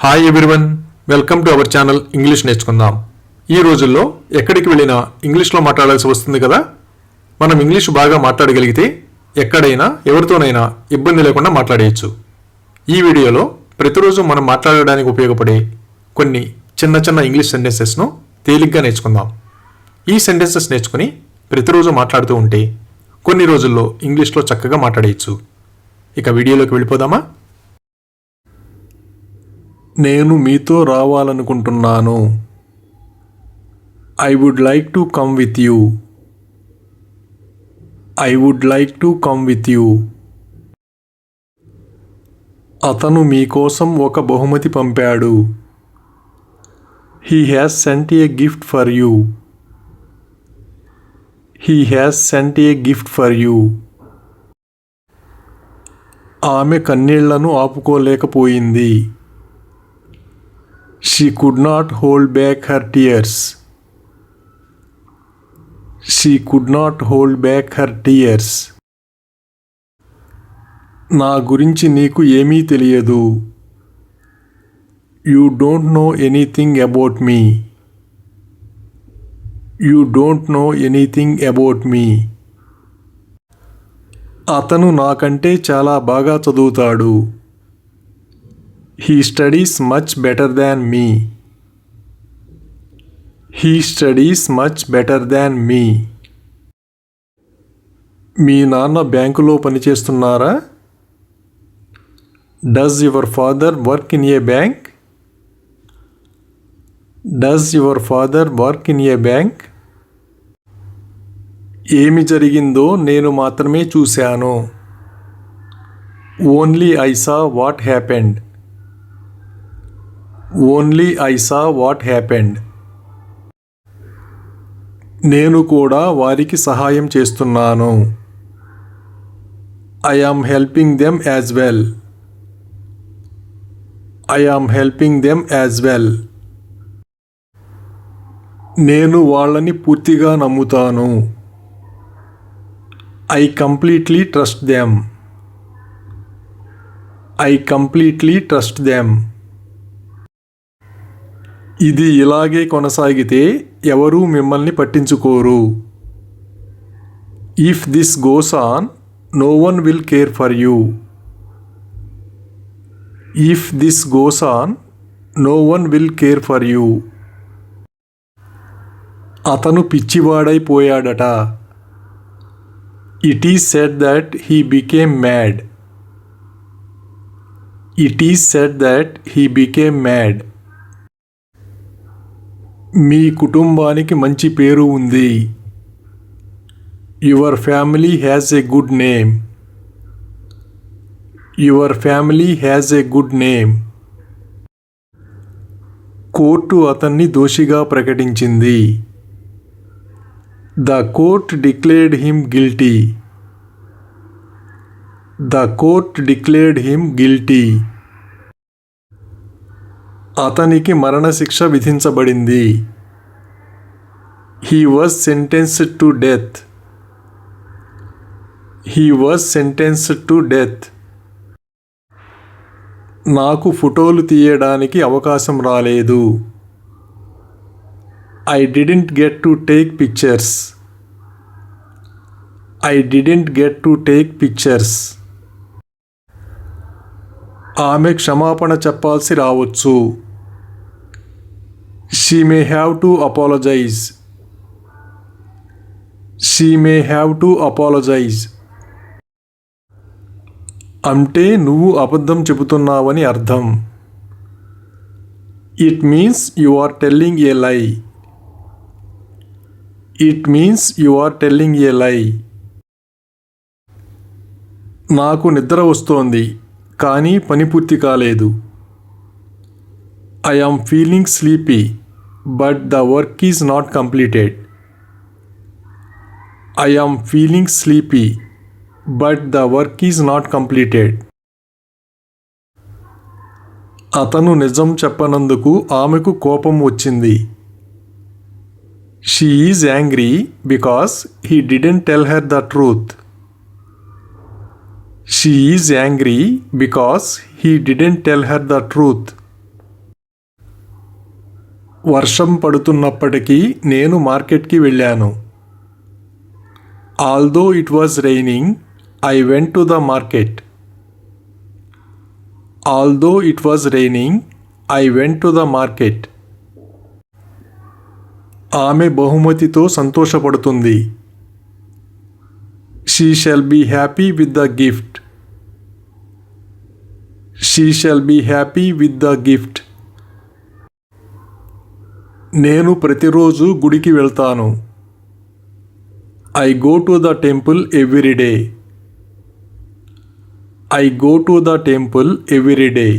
Hi everyone, welcome to our channel English నేర్చుకుందాం. ఈ రోజుల్లో ఎక్కడికి వెళ్ళినా ఇంగ్లీష్లో మాట్లాడాల్సి వస్తుంది కదా. మనం ఇంగ్లీష్ బాగా మాట్లాడగలిగితే ఎక్కడైనా ఎవరితోనైనా ఇబ్బంది లేకుండా మాట్లాడేయచ్చు. ఈ వీడియోలో ప్రతిరోజు మనం మాట్లాడడానికి ఉపయోగపడే కొన్ని చిన్న చిన్న ఇంగ్లీష్ సెంటెన్సెస్ను తేలిగ్గా నేర్చుకుందాం. ఈ సెంటెన్సెస్ నేర్చుకుని ప్రతిరోజు మాట్లాడుతూ ఉంటే కొన్ని రోజుల్లో ఇంగ్లీష్లో చక్కగా మాట్లాడేయచ్చు. ఇక వీడియోలోకి వెళ్ళిపోదామా? నేను మీతో రావాలనుకుంటున్నాను. I would like to come with you. I would like to come with you. అతను మీకోసం ఒక బహుమతి పంపాడు. He has sent a gift for you. He has sent a gift for you. ఆమె కన్నీళ్లను ఆపుకోలేకపోయింది. She could not hold back her tears. She could not hold back her tears. నా గురించి నీకు ఏమీ తెలియదు. You don't know anything about me. You don't know anything about me. అతను నాకంటే చాలా బాగా చదువుతాడు. He studies much better than me. He studies much better than me. మీ నాన్న బ్యాంకులో పనిచేస్తున్నారా? Does your father work in a bank? Does your father work in a bank? ఏమి జరిగిందో నేను మాత్రమే చూశాను. Only I saw what happened. Only I saw what happened. నేను కూడా వారికి సహాయం చేస్తున్నాను. I am helping them as well. I am helping them as well. నేను వాళ్ళని పూర్తిగా నమ్ముతాను. I completely trust them. I completely trust them. ఇది ఇలాగే కొనసాగితే ఎవరూ మిమ్మల్ని పట్టించుకోరు. If this goes on, no one will care for you. If this goes on, no one will care for you. అతను పిచ్చివాడైపోయాడట. It is said that he became mad. It is said that he became mad. మీ కుటుంబానికి మంచి పేరు ఉంది. Your family has a good name. Your family has a good name. Court అతన్ని దోషిగా ప్రకటించింది. The court declared him guilty. The court declared him guilty. అతనికి మరణశిక్ష విధించబడింది. He was sentenced to death. He was sentenced to death. నాకు ఫోటోలు తీయడానికి అవకాశం రాలేదు. I didn't get to take pictures. I didn't get to take pictures. ఆమె క్షమాపణ చెప్పాల్సి రావచ్చు. She may have to apologize. She may have to apologize. అంటే నువ్వు అబద్ధం చెబుతున్నావని అర్థం. It means you are telling a lie. It means you are telling a lie. నాకు నిద్ర వస్తోంది కానీ పని పూర్తి కాలేదు. I am feeling sleepy, but the work is not completed. I am feeling sleepy, but the work is not completed. అతను నిజం చెప్పనందుకు ఆమెకు కోపం వచ్చింది. She is angry because he didn't tell her the truth. She is angry because he didn't tell her the truth. వర్షం పడుతున్నప్పటికీ నేను మార్కెట్కి వెళ్ళాను. Although it was raining, I went to the market. Although it was raining, I went to the market. ఆమె బహుమతితో సంతోషపడుతుంది. She shall be happy with the gift. She shall be happy with the gift. నేను ప్రతిరోజు గుడికి వెళ్తాను. I go to the temple every day. I go to the temple every day.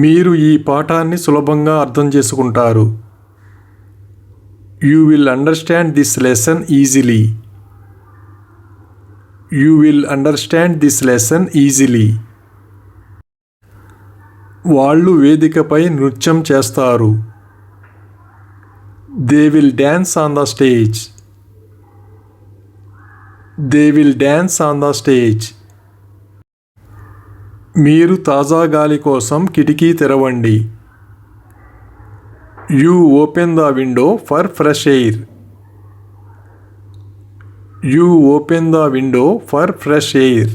మీరు ఈ పాఠాన్ని సులభంగా అర్థం చేసుకుంటారు. You will understand this lesson easily. You will understand this lesson easily. వాళ్ళు వేదికపై నృత్యం చేస్తారు. They will dance on the stage. They will dance on the stage. మీరు తాజా గాలి కోసం కిటికీ తెరవండి. You open the window for fresh air. You open the window for fresh air.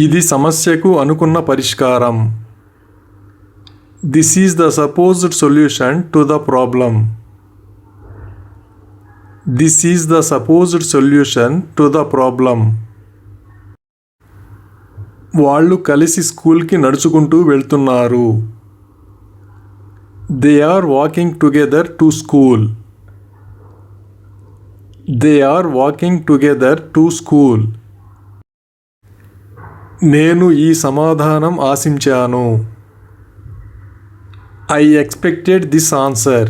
ఇది సమస్యకు అనుకున్న పరిష్కారం. This is the supposed solution to the problem. This is the supposed solution to the problem. వాళ్ళు కలిసి స్కూల్కి నడుచుకుంటూ వెళ్తున్నారు. They are walking together to school. They are walking together to school. నేను ఈ సమాధానం ఆశించాను. I expected this answer.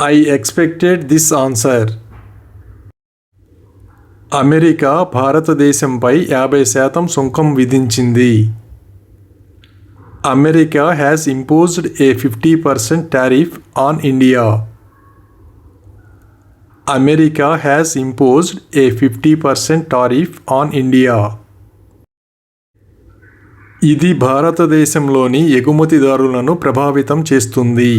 I expected this answer. America భారతదేశంపై 50% సుంకం విధించింది. America has imposed a 50% tariff on India. America has imposed a 50% tariff on India. ఇది భారతదేశంలోని ఎగుమతిదారులను ప్రభావితం చేస్తుంది.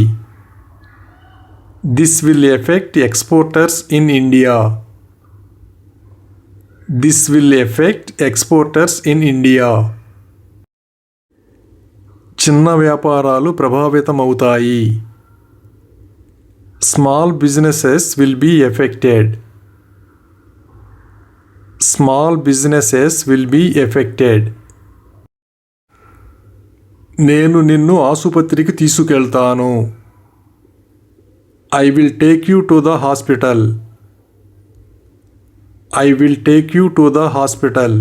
This will affect exporters in India. This will affect exporters in India. చిన్న వ్యాపారాలు ప్రభావితమవుతాయి. Small businesses will be affected. Small businesses will be affected. నేను నిన్ను ఆసుపత్రికి తీసుకెళ్తాను. I will take you to the hospital. I will take you to the hospital.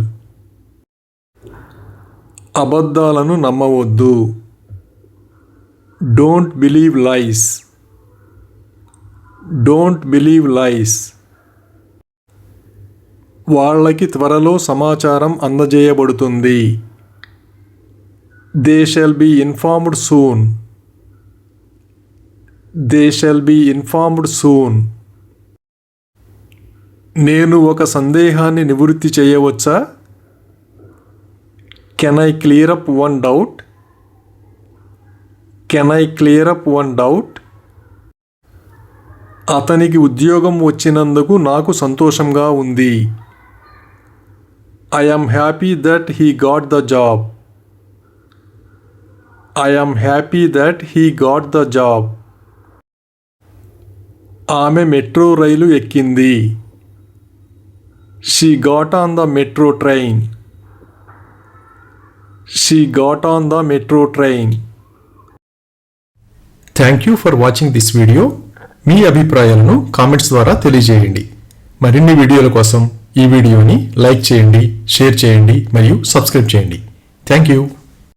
అబద్ధాలను నమ్మవద్దు. Don't believe lies. Don't believe lies. వాళ్ళకి త్వరలో సమాచారం అందజేయబడుతుంది. They shall be informed soon. They shall be informed soon. నేను ఒక సందేహాన్ని నివృత్తి చేయవచ్చా? Can I clear up one doubt? Can I clear up one doubt? అతనికి ఉద్యోగం వచ్చినందుకు నాకు సంతోషంగా ఉంది. I am happy that he got the job. I am happy that he got the job. ఆమె మెట్రో రైలు ఎక్కింది. She got on the metro train. She got on the metro train. Thank you for watching this video. మీ అభిప్రాయాలను comments ద్వారా తెలియజేయండి. మరిన్ని వీడియోల కోసం ఈ వీడియోని లైక్ చేయండి, షేర్ చేయండి మరియు సబ్స్క్రైబ్ చేయండి. Thank you.